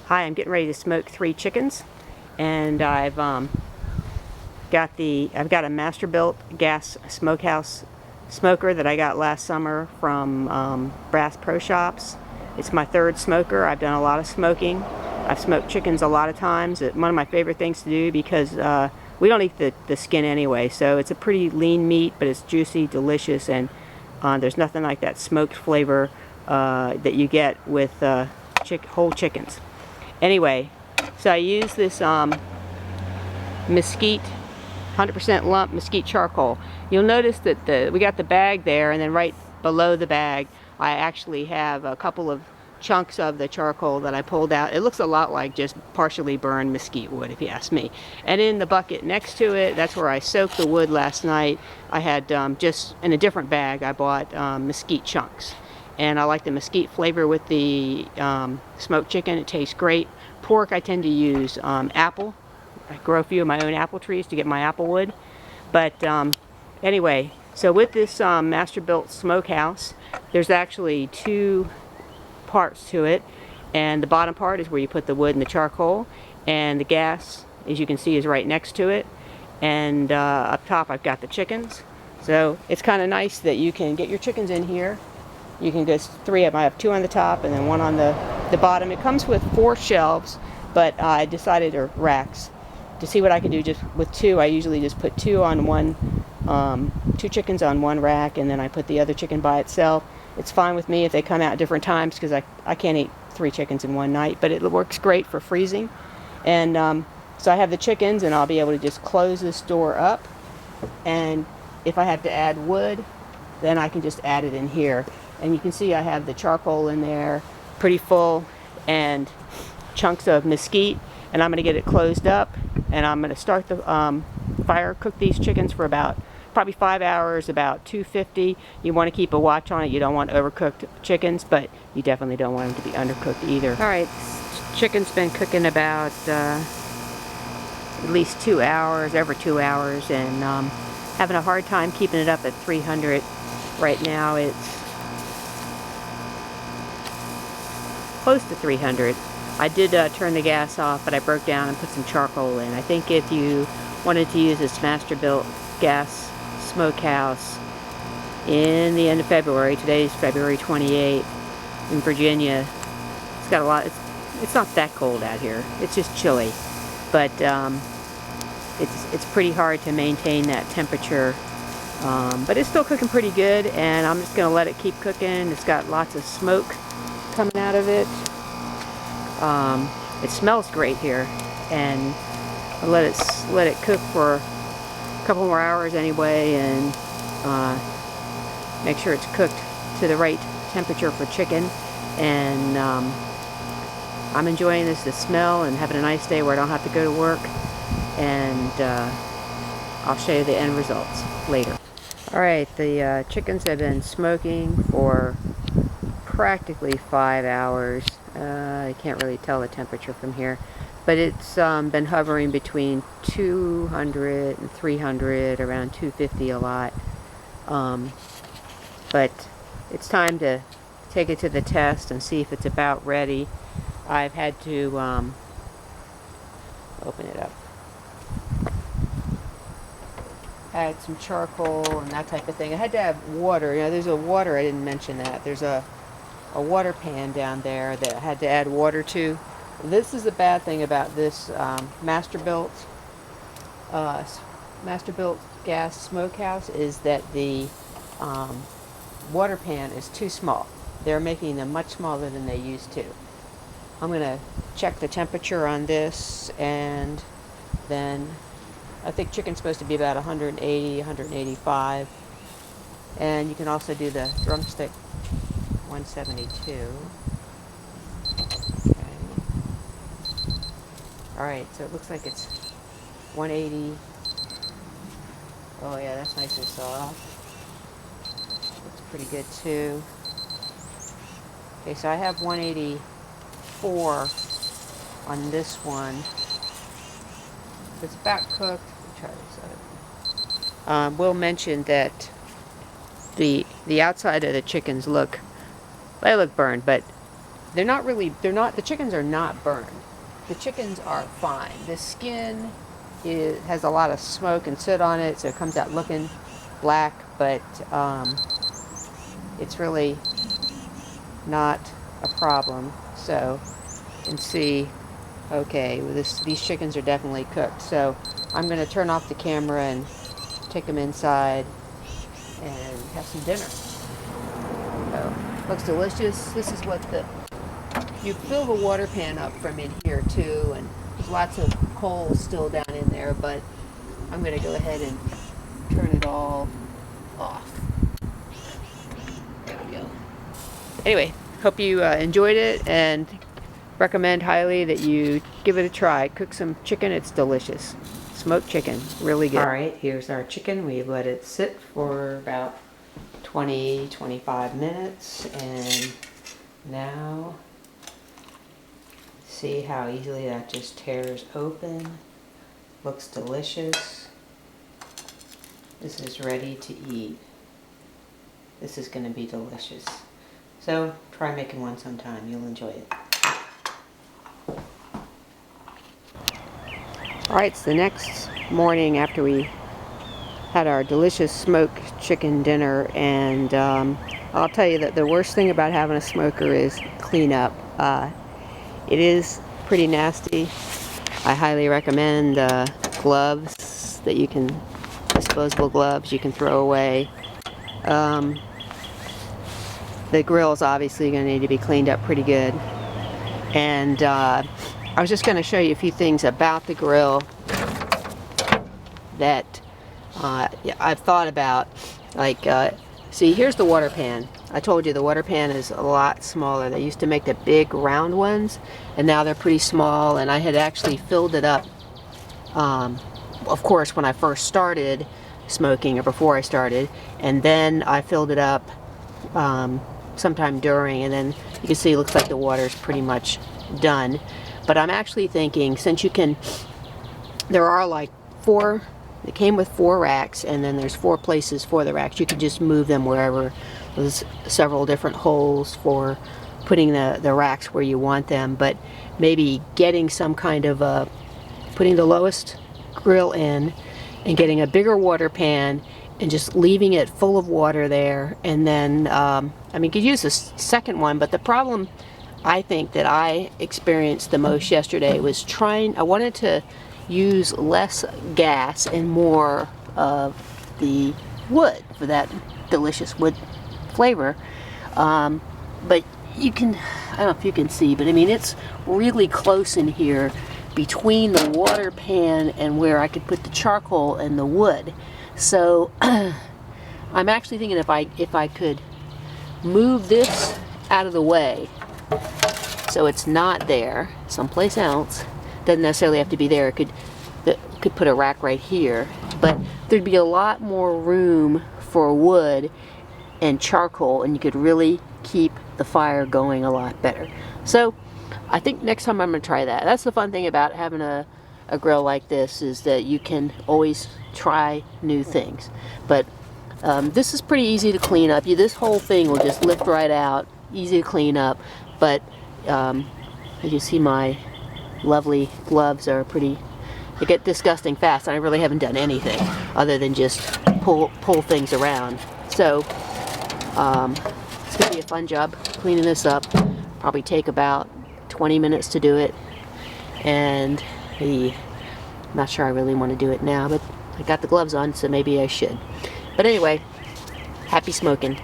Hi, I'm getting ready to smoke 3 chickens, and I've got a Masterbuilt Gas Smokehouse smoker that I got last summer from Brass Pro Shops. It's my 3rd smoker. I've done a lot of smoking. I've smoked chickens a lot of times. It's one of my favorite things to do because we don't eat the skin anyway, so it's a pretty lean meat, but it's juicy, delicious, and there's nothing like that smoked flavor that you get with whole chickens. Anyway, so I use this mesquite, 100% lump mesquite charcoal. You'll notice that we got the bag there, and then right below the bag I actually have a couple of chunks of the charcoal that I pulled out. It looks a lot like just partially burned mesquite wood, if you ask me. And in the bucket next to it, that's where I soaked the wood last night. I had just in a different bag I bought mesquite chunks. And I like the mesquite flavor with the smoked chicken. It tastes great. Pork, I tend to use apple. I grow a few of my own apple trees to get my apple wood. But anyway, so with this Masterbuilt Smokehouse, there's actually 2 parts to it. And the bottom part is where you put the wood and the charcoal. And the gas, as you can see, is right next to it. And up top I've got the chickens. So it's kind of nice that you can get your chickens in here. You can go 3 of them. I have 2 on the top and then 1 on the bottom. It comes with 4 shelves, but I decided, or racks, to see what I could do just with 2. I usually just put 2 on one, 2 chickens on one rack, and then I put the other chicken by itself. It's fine with me if they come out at different times because I can't eat 3 chickens in one night, but it works great for freezing. And so I have the chickens, and I'll be able to just close this door up, and if I have to add wood, then I can just add it in here. And you can see I have the charcoal in there, pretty full, and chunks of mesquite. And I'm going to get it closed up, and I'm going to start the fire, cook these chickens for probably 5 hours, about 250. You want to keep a watch on it. You don't want overcooked chickens, but you definitely don't want them to be undercooked either. All right, chicken's been cooking about at least 2 hours, over 2 hours, and having a hard time keeping it up at 300. Right now it's close to 300. I did turn the gas off, but I broke down and put some charcoal in. I think if you wanted to use this Masterbuilt Gas Smokehouse in the end of February, today's February 28th, in Virginia, it's got a lot, it's not that cold out here. It's just chilly, but it's pretty hard to maintain that temperature. But it's still cooking pretty good, and I'm just going to let it keep cooking. It's got lots of smoke coming out of it. It smells great here, and I'll let it cook for a couple more hours anyway, and make sure it's cooked to the right temperature for chicken. And I'm enjoying this, the smell, and having a nice day where I don't have to go to work. And I'll show you the end results later. Alright, the chickens have been smoking for practically 5 hours. I can't really tell the temperature from here, but it's been hovering between 200 and 300, around 250 a lot. But it's time to take it to the test and see if it's about ready. I've had to open it up. Add some charcoal and that type of thing. I had to have water. You know, there's a water, I didn't mention that. There's a water pan down there that I had to add water to. This is the bad thing about this Masterbuilt Gas Smokehouse, is that the water pan is too small. They're making them much smaller than they used to. I'm going to check the temperature on this, and then I think chicken's supposed to be about 180, 185. And you can also do the drumstick 172. Okay. Alright, so it looks like it's 180. Oh yeah, that's nice and soft. Looks pretty good too. Okay, so I have 184 on this one. It's about cooked. Let's try this out. We'll mention that the outside of the chickens look burned, but the chickens are not burned. The chickens are fine. The skin has a lot of smoke and soot on it, so it comes out looking black, but it's really not a problem. So you can see, okay, these chickens are definitely cooked. So I'm going to turn off the camera and take them inside and have some dinner. So, looks delicious. This is what you fill the water pan up from in here too, and there's lots of coal still down in there, but I'm going to go ahead and turn it all off. There we go. Anyway, hope you enjoyed it, and recommend highly that you give it a try. Cook some chicken, it's delicious. Smoked chicken, really good. Alright, here's our chicken. We've let it sit for about 20-25 minutes, and now see how easily that just tears open. Looks delicious. This is ready to eat. This is going to be delicious. So try making one sometime, you'll enjoy it. Alright, it's the next morning after we had our delicious smoked chicken dinner, and I'll tell you that the worst thing about having a smoker is cleanup. It is pretty nasty. I highly recommend gloves that you can, disposable gloves you can throw away. The grill is obviously going to need to be cleaned up pretty good. And I was just going to show you a few things about the grill that I've thought about. Like, see, here's the water pan. I told you the water pan is a lot smaller. They used to make the big round ones, and now they're pretty small, and I had actually filled it up, of course, when I first started smoking, or before I started, and then I filled it up sometime during, and then you can see it looks like the water's pretty much done. But I'm actually thinking, since you can, there are like it came with 4 racks, and then there's 4 places for the racks. You can just move them wherever. There's several different holes for putting the racks where you want them, but maybe getting some kind of putting the lowest grill in and getting a bigger water pan and just leaving it full of water there, and then I mean, you could use the second one, but the problem I think that I experienced the most yesterday was I wanted to use less gas and more of the wood for that delicious wood flavor. But you can, I don't know if you can see, but I mean, it's really close in here between the water pan and where I could put the charcoal and the wood. So I'm actually thinking if I could move this out of the way so it's not there someplace else. Doesn't necessarily have to be there. Could put a rack right here, but there'd be a lot more room for wood and charcoal, and you could really keep the fire going a lot better. So I think next time I'm going to try that. That's the fun thing about having a grill like this, is that you can always try new things. But this is pretty easy to clean up. This whole thing will just lift right out, easy to clean up. But as you see, my lovely gloves are they get disgusting fast, and I really haven't done anything other than just pull things around. So it's going to be a fun job cleaning this up. Probably take about 20 minutes to do it, and I'm not sure I really want to do it now, but I got the gloves on, so maybe I should. But anyway, happy smoking.